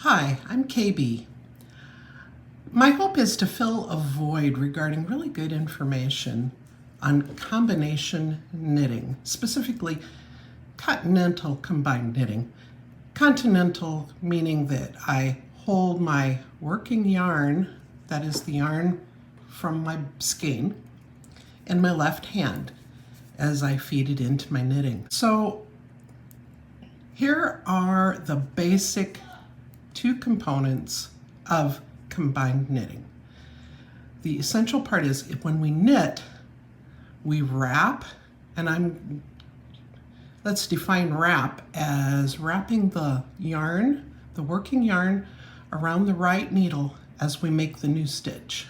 Hi, I'm KB. My hope is to fill a void regarding really good information on combination knitting, specifically Continental combined knitting. Continental meaning that I hold my working yarn, that is the yarn from my skein, in my left hand as I feed it into my knitting. So here are the basic two components of combined knitting. The essential part is when we knit, we wrap, and let's define wrap as wrapping the yarn, the working yarn, around the right needle as we make the new stitch.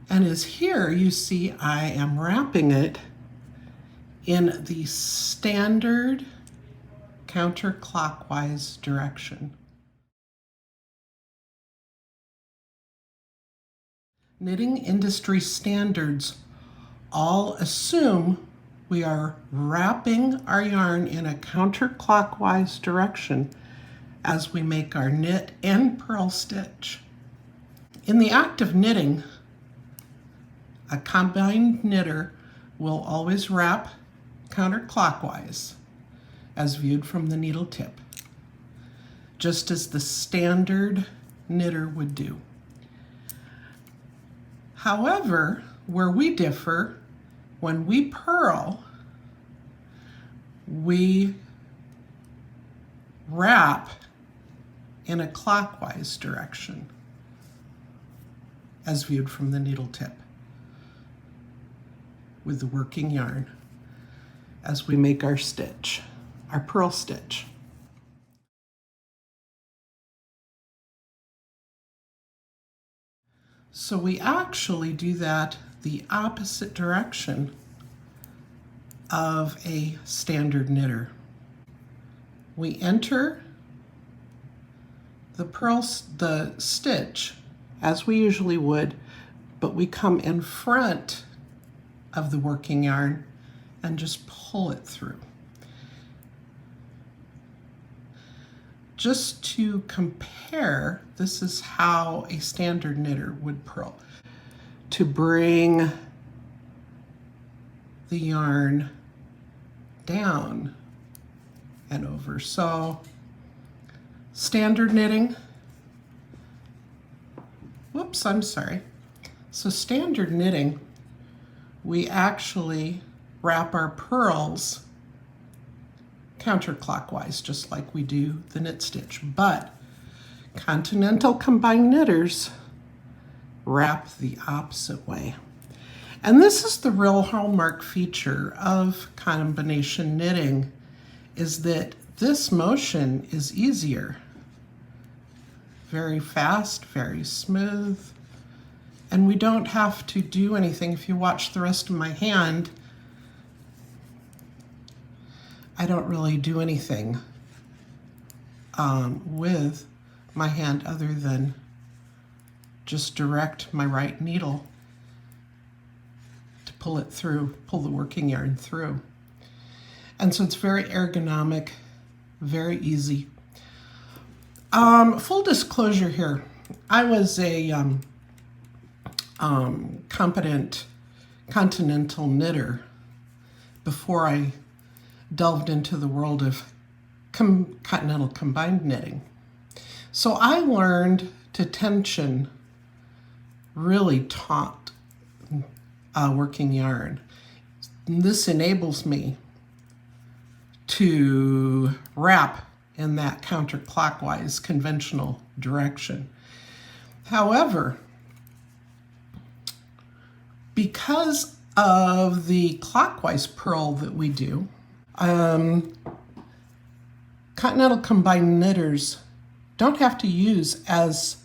And as here you see I am wrapping it in the standard counterclockwise direction. Knitting industry standards all assume we are wrapping our yarn in a counterclockwise direction as we make our knit and purl stitch. In the act of knitting, a combined knitter will always wrap counterclockwise as viewed from the needle tip, just as the standard knitter would do. However, where we differ, when we purl, we wrap in a clockwise direction as viewed from the needle tip with the working yarn as we make our stitch, our purl stitch. So we actually do that the opposite direction of a standard knitter. We enter the stitch as we usually would, but we come in front of the working yarn and just pull it through. Just to compare, this is how a standard knitter would purl. To bring the yarn down and over. So standard knitting, So standard knitting, we actually wrap our purls counterclockwise, just like we do the knit stitch. But Continental combined knitters wrap the opposite way. And this is the real hallmark feature of combination knitting, is that this motion is easier. Very fast, very smooth, and we don't have to do anything. If you watch the rest of my hand, I don't really do anything with my hand other than just direct my right needle to pull it through, pull the working yarn through. And so it's very ergonomic, very easy. Full disclosure here, I was a competent Continental knitter before I delved into the world of Continental combined knitting. So I learned to tension really taut working yarn. And this enables me to wrap in that counterclockwise conventional direction. However, because of the clockwise purl that we do, Continental combined knitters don't have to use as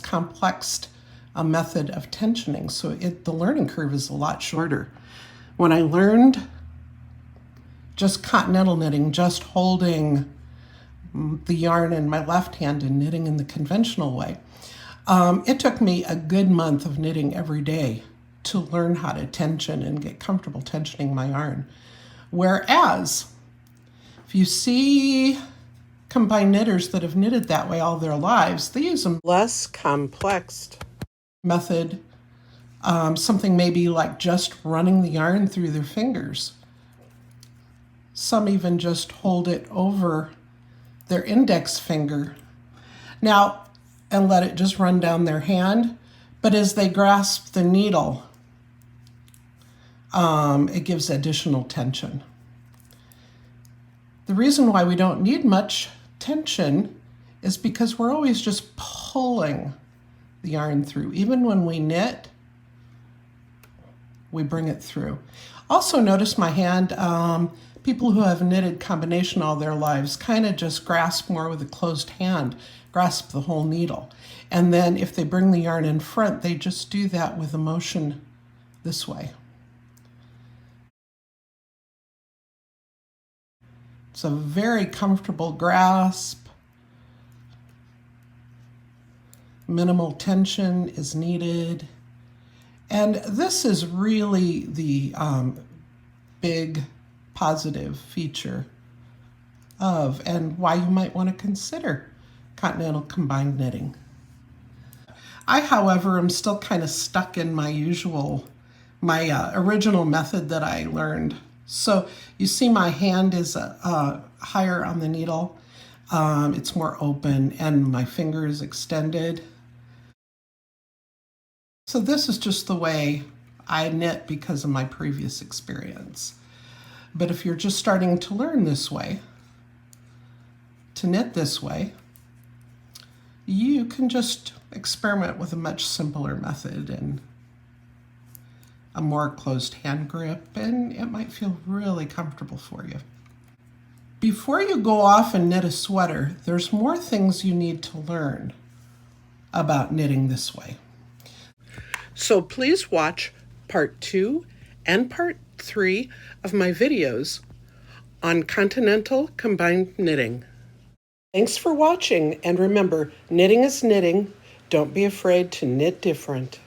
complex a method of tensioning, so the learning curve is a lot shorter. When I learned just Continental knitting, just holding the yarn in my left hand and knitting in the conventional way, it took me a good month of knitting every day to learn how to tension and get comfortable tensioning my yarn. Whereas, if you see combined knitters that have knitted that way all their lives, they use a less complex method, something maybe like just running the yarn through their fingers. Some even just hold it over their index finger. Now, and let it just run down their hand, but as they grasp the needle, it gives additional tension. The reason why we don't need much tension is because we're always just pulling the yarn through. Even when we knit, we bring it through. Also notice my hand, people who have knitted combination all their lives kind of just grasp more with a closed hand, grasp the whole needle. And then if they bring the yarn in front, they just do that with a motion this way. It's a very comfortable grasp. Minimal tension is needed. And this is really the big positive feature of, and why you might want to consider Continental combined knitting. I, however, am still kind of stuck in my original method that I learned. So you see my hand is higher on the needle. It's more open and my finger is extended. So this is just the way I knit because of my previous experience. But if you're just starting to learn this way, to knit this way, you can just experiment with a much simpler method and a more closed hand grip, and it might feel really comfortable for you. Before you go off and knit a sweater, there's more things you need to learn about knitting this way. So please watch part 2 and part 3 of my videos on Continental combined knitting. Thanks for watching, and remember, knitting is knitting. Don't be afraid to knit different.